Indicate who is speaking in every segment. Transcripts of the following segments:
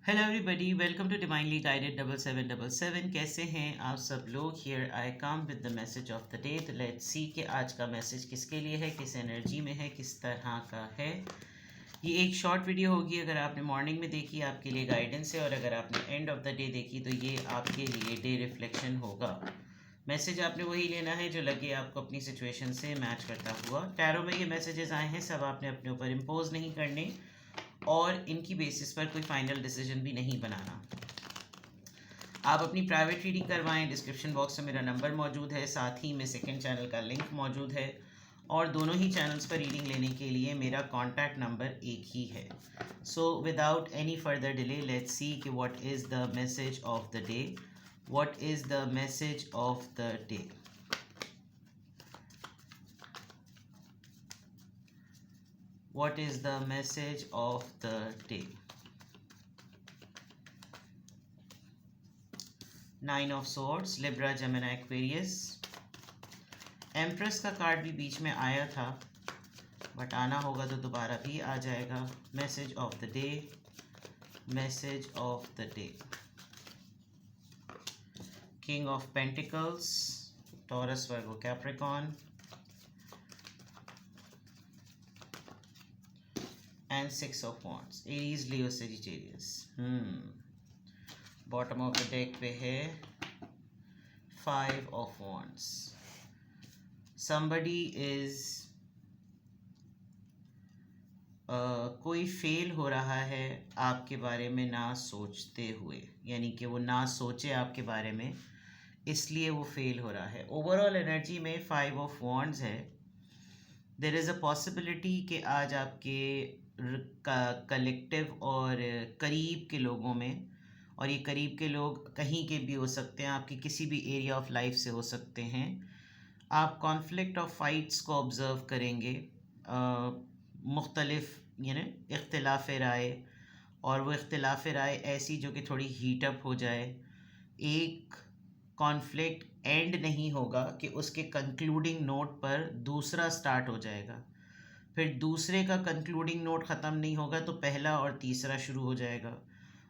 Speaker 1: Hello everybody, welcome to divinely guided 7777। कैसे हैं आप सब लोग? Here I come with the message of the day. तो लेट्स सी कि आज का मैसेज किसके लिए है, किस एनर्जी में है, किस तरह का है। ये एक शॉर्ट वीडियो होगी। अगर आपने मॉर्निंग में देखी आपके लिए गाइडेंस है, और अगर आपने एंड ऑफ द डे देखी तो ये आपके लिए डे रिफ्लेक्शन होगा। मैसेज आपने वही लेना है जो लगे आपको अपनी सिचुएशन से मैच करता हुआ। टैरो में ये मैसेजेस आए हैं, सब आपने अपने ऊपर इम्पोज नहीं करने और इनकी बेसिस पर कोई फाइनल डिसीजन भी नहीं बनाना। आप अपनी प्राइवेट रीडिंग करवाएं। डिस्क्रिप्शन बॉक्स में मेरा नंबर मौजूद है, साथ ही में सेकंड चैनल का लिंक मौजूद है, और दोनों ही चैनल्स पर रीडिंग लेने के लिए मेरा कॉन्टैक्ट नंबर एक ही है। So without any further delay let's see कि what is the message of the day. What is the message of the day? What is the message of the day? Nine of Swords, Libra, Gemini, Aquarius. Empress का card भी बीच में आया था, but आना होगा तो दोबारा भी आ जाएगा। Message of the day, message of the day. King of pentacles, taurus, Virgo, Capricorn, and Six of Wands, Aries, Leo, Sagittarius. Bottom of the deck पे है Five of Wands. Somebody is कोई fail हो रहा है आपके बारे में ना सोचते हुए, यानी कि वो ना सोचे आपके बारे में, इसलिए वो फेल हो रहा है। ओवरऑल एनर्जी में Five of Wands है। देर इज़ अ पॉसिबिलिटी कि आज आपके कलेक्टिव और करीब के लोगों में, और ये करीब के लोग कहीं के भी हो सकते हैं, आपके किसी भी एरिया ऑफ लाइफ से हो सकते हैं, आप कॉन्फ्लिक्ट ऑफ फाइट्स को ऑब्ज़र्व करेंगे। मुख्तलिफ इख्तिलाफ राय, और वो इख्तिलाफ राय ऐसी जो कि थोड़ी हीटअप हो जाए। एक कॉन्फ्लिक्ट एंड नहीं होगा कि उसके कंक्लूडिंग नोट पर दूसरा स्टार्ट हो जाएगा, फिर दूसरे का कंक्लूडिंग नोट ख़त्म नहीं होगा तो पहला और तीसरा शुरू हो जाएगा।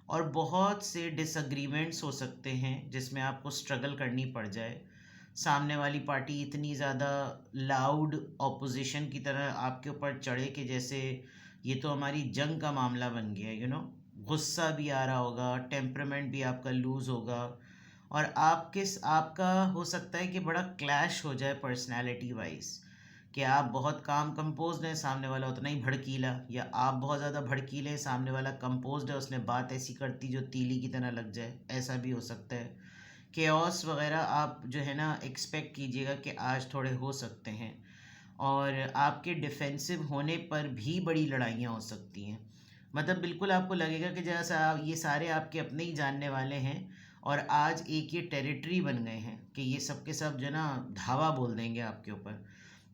Speaker 1: और बहुत से डिसएग्रीमेंट्स हो सकते हैं जिसमें आपको स्ट्रगल करनी पड़ जाए। सामने वाली पार्टी इतनी ज़्यादा लाउड ऑपोजिशन की तरह आपके ऊपर चढ़े कि जैसे ये तो हमारी जंग का मामला बन गया। गुस्सा भी आ रहा होगा, टेम्परामेंट भी आपका लूज़ होगा, और आपका हो सकता है कि बड़ा क्लैश हो जाए पर्सनैलिटी वाइज, कि आप बहुत काम कंपोज्ड हैं, सामने वाला उतना ही भड़कीला, या आप बहुत ज़्यादा भड़कीले हैं, सामने वाला कंपोज्ड है, उसने बात ऐसी करती जो तीली की तरह लग जाए, ऐसा भी हो सकता है। केओस वगैरह आप जो है ना एक्सपेक्ट कीजिएगा कि आज थोड़े हो सकते हैं, और आपके डिफेंसिव होने पर भी बड़ी लड़ाइयाँ हो सकती हैं। मतलब बिल्कुल आपको लगेगा कि जैसा ये सारे आपके अपने ही जानने वाले हैं, और आज एक ये टेरिटरी बन गए हैं कि ये सब के सब जो ना धावा बोल देंगे आपके ऊपर।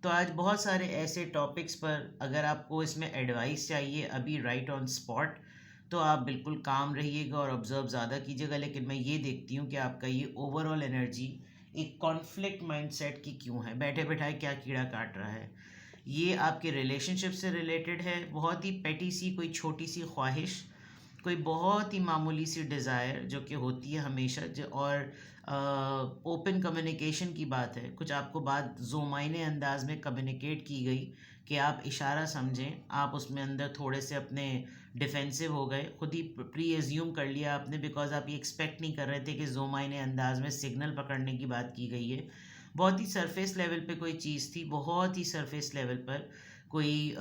Speaker 1: तो आज बहुत सारे ऐसे टॉपिक्स पर अगर आपको इसमें एडवाइस चाहिए अभी राइट ऑन स्पॉट, तो आप बिल्कुल काम रहिएगा और ऑब्ज़र्व ज़्यादा कीजिएगा। लेकिन मैं ये देखती हूँ कि आपका ये ओवरऑल एनर्जी एक कॉन्फ्लिक्ट माइंडसेट की क्यों है, बैठे बैठाए क्या कीड़ा काट रहा है। ये आपके रिलेशनशिप से रिलेटेड है, बहुत ही पेटी सी कोई छोटी सी ख्वाहिश, कोई बहुत ही मामूली सी डिज़ायर जो कि होती है हमेशा, और ओपन कम्युनिकेशन की बात है। कुछ आपको बात ज़ोमाइने अंदाज में कम्युनिकेट की गई कि आप इशारा समझें, आप उसमें अंदर थोड़े से अपने डिफेंसिव हो गए, खुद ही प्री एज्यूम कर लिया आपने, बिकॉज आप ये एक्सपेक्ट नहीं कर रहे थे कि ज़ोमाइने अंदाज में सिग्नल पकड़ने की बात की गई है। बहुत ही सरफेस लेवल पे कोई चीज़ थी, बहुत ही सरफेस लेवल पर कोई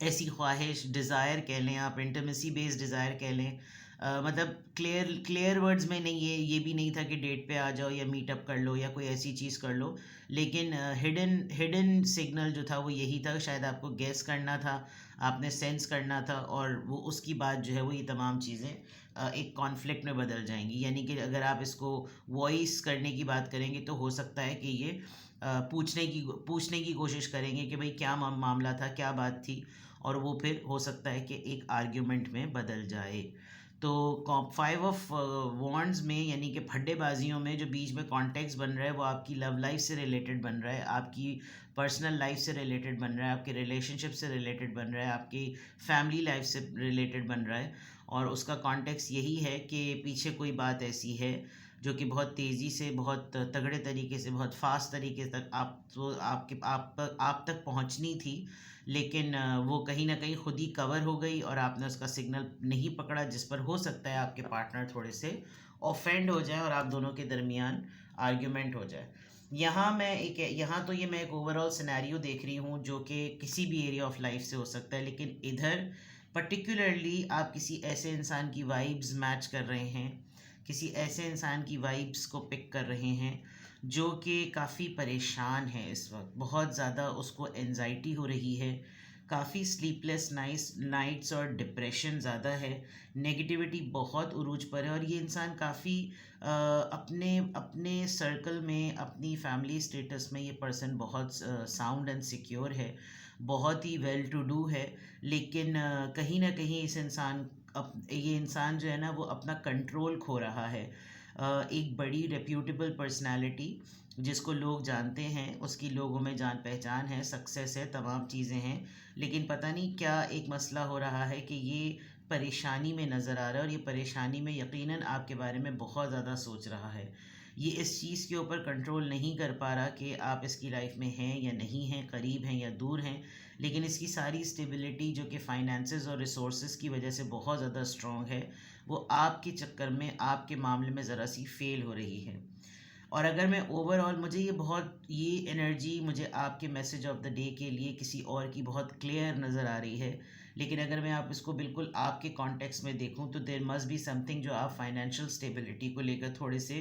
Speaker 1: ऐसी ख्वाहिश, डिज़ायर कह लें आप, इंटीमेसी बेस्ड डिज़ायर कह लें। मतलब क्लियर वर्ड्स में नहीं, ये भी नहीं था कि डेट पे आ जाओ या मीटअप कर लो या कोई ऐसी चीज़ कर लो, लेकिन हिडन सिग्नल जो था वो यही था। शायद आपको गेस करना था, आपने सेंस करना था, और वो उसकी बात जो है वो ये तमाम चीज़ें एक कॉन्फ्लिक्ट में बदल जाएंगी। यानी कि अगर आप इसको वॉइस करने की बात करेंगे तो हो सकता है कि ये पूछने की कोशिश करेंगे कि भाई क्या मामला था, क्या बात थी, और वो फिर हो सकता है कि एक आर्ग्यूमेंट में बदल जाए। तो 5 ऑफ वॉन्ड्स में यानी कि फड्डेबाजियों में जो बीच में कॉन्टेक्स्ट बन रहा है वो आपकी लव लाइफ से रिलेटेड बन रहा है, आपकी पर्सनल लाइफ से रिलेटेड बन रहा है, आपके रिलेशनशिप से रिलेटेड बन रहा है, आपकी फैमिली लाइफ से रिलेटेड बन रहा है। और उसका कॉन्टेक्स्ट यही है कि पीछे कोई बात ऐसी है जो कि बहुत तेज़ी से, बहुत तगड़े तरीके से, बहुत फास्ट तरीके तक आप तक पहुंचनी थी, लेकिन वो कहीं ना कहीं खुद ही कवर हो गई और आपने उसका सिग्नल नहीं पकड़ा, जिस पर हो सकता है आपके पार्टनर थोड़े से ऑफेंड हो जाए और आप दोनों के दरमियान आर्ग्यूमेंट हो जाए। यहाँ तो ये मैं एक ओवरऑल सिनेरियो देख रही हूँ जो कि किसी भी एरिया ऑफ लाइफ से हो सकता है, लेकिन इधर पर्टिकुलरली आप किसी ऐसे इंसान की वाइब्स मैच कर रहे हैं, किसी ऐसे इंसान की वाइब्स को पिक कर रहे हैं जो कि काफ़ी परेशान है इस वक्त, बहुत ज़्यादा उसको एनजाइटी हो रही है, काफ़ी स्लीपलेस नाइट्स और डिप्रेशन ज़्यादा है, नेगेटिविटी बहुत उरूज पर है। और ये इंसान काफ़ी अपने अपने सर्कल में, अपनी फैमिली स्टेटस में ये पर्सन बहुत साउंड एंड सिक्योर है, बहुत ही वेल टू डू है, लेकिन कहीं ना कहीं ये इंसान जो है ना वो अपना कंट्रोल खो रहा है। एक बड़ी रेप्यूटेबल पर्सनालिटी जिसको लोग जानते हैं, उसकी लोगों में जान पहचान है, सक्सेस है, तमाम चीज़ें हैं, लेकिन पता नहीं क्या एक मसला हो रहा है कि ये परेशानी में नज़र आ रहा है, और ये परेशानी में यकीनन आपके बारे में बहुत ज़्यादा सोच रहा है। ये इस चीज़ के ऊपर कंट्रोल नहीं कर पा रहा कि आप इसकी लाइफ में हैं या नहीं हैं, करीब हैं या दूर हैं, लेकिन इसकी सारी स्टेबिलिटी जो कि फाइनेंसेस और रिसोर्सेज की वजह से बहुत ज़्यादा स्ट्रॉन्ग है, वो आपके चक्कर में, आपके मामले में ज़रा सी फेल हो रही है। और अगर मैं ओवरऑल, ये एनर्जी मुझे आपके मैसेज ऑफ द डे के लिए किसी और की बहुत क्लियर नज़र आ रही है, लेकिन अगर मैं आप इसको बिल्कुल आपके कॉन्टेक्स्ट में देखूं तो देर मस्ट बी समथिंग जो आप फाइनेंशियल स्टेबिलिटी को लेकर थोड़े से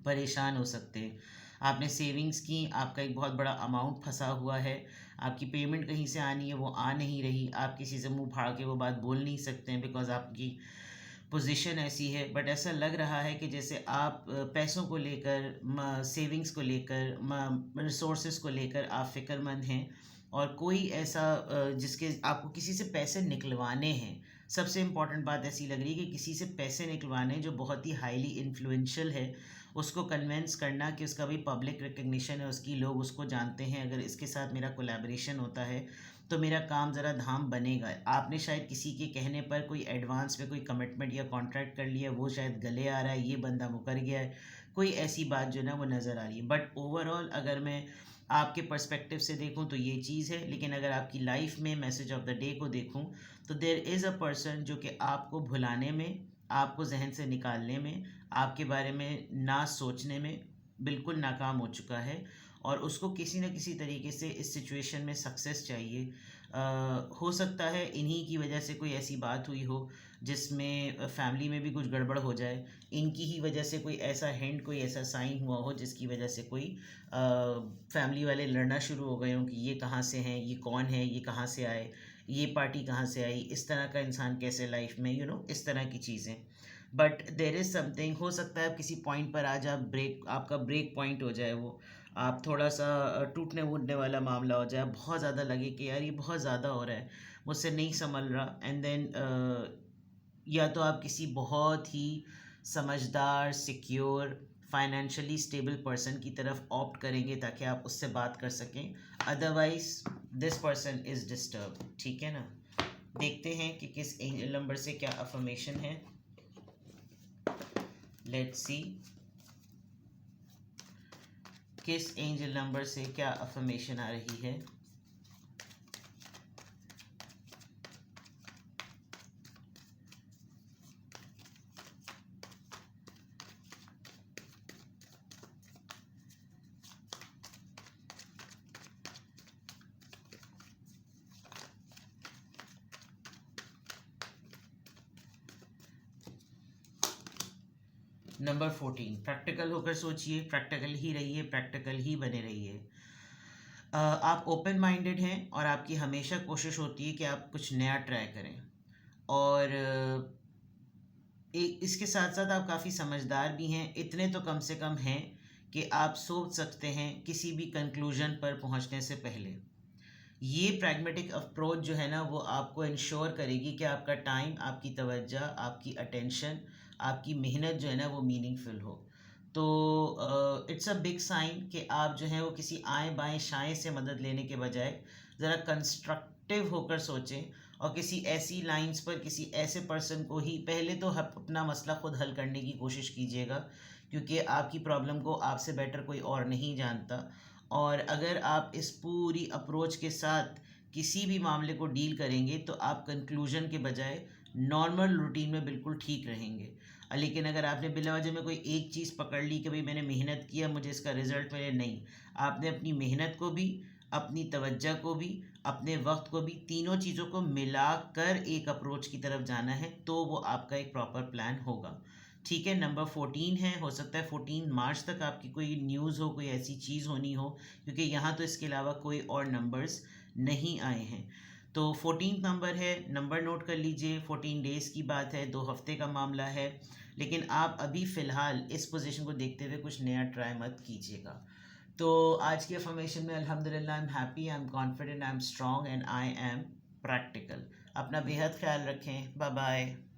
Speaker 1: परेशान हो सकते हैं। आपने सेविंग्स की, आपका एक बहुत बड़ा अमाउंट फंसा हुआ है, आपकी पेमेंट कहीं से आनी है वो आ नहीं रही, आप किसी से मुंह फाड़ के वो बात बोल नहीं सकते हैं बिकॉज आपकी पोजीशन ऐसी है। बट ऐसा लग रहा है कि जैसे आप पैसों को लेकर, सेविंग्स को लेकर, रिसोर्सेज को लेकर आप फ़िक्रमंद हैं, और कोई ऐसा जिसके आपको किसी से पैसे निकलवाने हैं। सबसे इम्पॉर्टेंट बात ऐसी लग रही है कि किसी से पैसे निकलवाने जो बहुत ही हाईली इन्फ्लुएंशियल है, उसको कन्वेंस करना कि उसका भी पब्लिक रिकग्निशन है, उसकी लोग उसको जानते हैं, अगर इसके साथ मेरा कोलैबोरेशन होता है तो मेरा काम ज़रा धाम बनेगा। आपने शायद किसी के कहने पर कोई एडवांस में कोई कमिटमेंट या कॉन्ट्रैक्ट कर लिया, वो शायद गले आ रहा है, ये बंदा मुकर गया है, कोई ऐसी बात जो ना वो नज़र आ रही है। बट ओवरऑल अगर मैं आपके पर्सपेक्टिव से देखूं तो ये चीज़ है, लेकिन अगर आपकी लाइफ में मैसेज ऑफ द डे को देखूं तो देर इज़ अ पर्सन जो कि आपको भुलाने में, आपको जहन से निकालने में, आपके बारे में ना सोचने में बिल्कुल नाकाम हो चुका है, और उसको किसी न किसी तरीके से इस सिचुएशन में सक्सेस चाहिए। हो सकता है इन्हीं की वजह से कोई ऐसी बात हुई हो जिसमें फैमिली में भी कुछ गड़बड़ हो जाए, इनकी ही वजह से कोई ऐसा हिंट, कोई ऐसा साइन हुआ हो जिसकी वजह से कोई फैमिली वाले लड़ना शुरू हो गए हों कि ये कहाँ से हैं, ये कौन है, ये कहाँ से आए, ये पार्टी कहाँ से आई, इस तरह का इंसान कैसे लाइफ में, इस तरह की चीज़ें। बट देर इज़ समथिंग, हो सकता है आप किसी पॉइंट पर आज आपका ब्रेक पॉइंट हो जाए, वो आप थोड़ा सा टूटने वूटने वाला मामला हो जाए, बहुत ज़्यादा लगे कि यार ये बहुत ज़्यादा हो रहा है, मुझसे नहीं संभल रहा, एंड देन या तो आप किसी बहुत ही समझदार, सिक्योर, फाइनेंशियली स्टेबल पर्सन की तरफ ऑप्ट करेंगे ताकि आप उससे बात कर सकें, otherwise this person is disturb. ठीक है ना? देखते हैं कि किस एंजल नंबर से क्या अफर्मेशन है। लेट्स सी किस एंजल नंबर से क्या अफर्मेशन आ रही है। नंबर 14, प्रैक्टिकल होकर सोचिए, प्रैक्टिकल ही रहिए, प्रैक्टिकल ही बने रहिए। आप ओपन माइंडेड हैं और आपकी हमेशा कोशिश होती है कि आप कुछ नया ट्राई करें, और इसके साथ साथ आप काफ़ी समझदार भी हैं, इतने तो कम से कम हैं कि आप सोच सकते हैं किसी भी कंक्लूजन पर पहुंचने से पहले। ये प्रैग्मेटिक अप्रोच जो है ना वो आपको इंश्योर करेगी कि आपका टाइम, आपकी तवज्जो, आपकी अटेंशन, आपकी मेहनत जो है ना वो मीनिंगफुल हो। तो इट्स अ बिग साइन कि आप जो है वो किसी आएँ बाएँ शाएँ से मदद लेने के बजाय ज़रा कंस्ट्रक्टिव होकर सोचें, और किसी ऐसी लाइंस पर किसी ऐसे पर्सन को ही पहले तो अपना मसला खुद हल करने की कोशिश कीजिएगा, क्योंकि आपकी प्रॉब्लम को आपसे बेटर कोई और नहीं जानता। और अगर आप इस पूरी अप्रोच के साथ किसी भी मामले को डील करेंगे तो आप कंक्लूजन के बजाय नॉर्मल रूटीन में बिल्कुल ठीक रहेंगे। लेकिन अगर आपने बिला वजह में कोई एक चीज़ पकड़ ली कि भाई मैंने मेहनत किया मुझे इसका रिज़ल्ट मिले, नहीं, आपने अपनी मेहनत को भी, अपनी तवज्जो को भी, अपने वक्त को भी, तीनों चीज़ों को मिलाकर एक अप्रोच की तरफ जाना है, तो वो आपका एक प्रॉपर प्लान होगा। ठीक है, नंबर 14 है, हो सकता है 14 मार्च तक आपकी कोई न्यूज़ हो, कोई ऐसी चीज़ होनी हो, क्योंकि यहाँ तो इसके अलावा कोई और नंबर्स नहीं आए हैं। तो 14 नंबर है, नंबर नोट कर लीजिए। 14 डेज़ की बात है, 2 हफ्ते का मामला है। लेकिन आप अभी फ़िलहाल इस पोजीशन को देखते हुए कुछ नया ट्राई मत कीजिएगा। तो आज की अफर्मेशन में अल्हम्दुलिल्लाह I am happy, I am confident, I am strong and I am practical. अपना बेहद ख्याल रखें। Bye bye.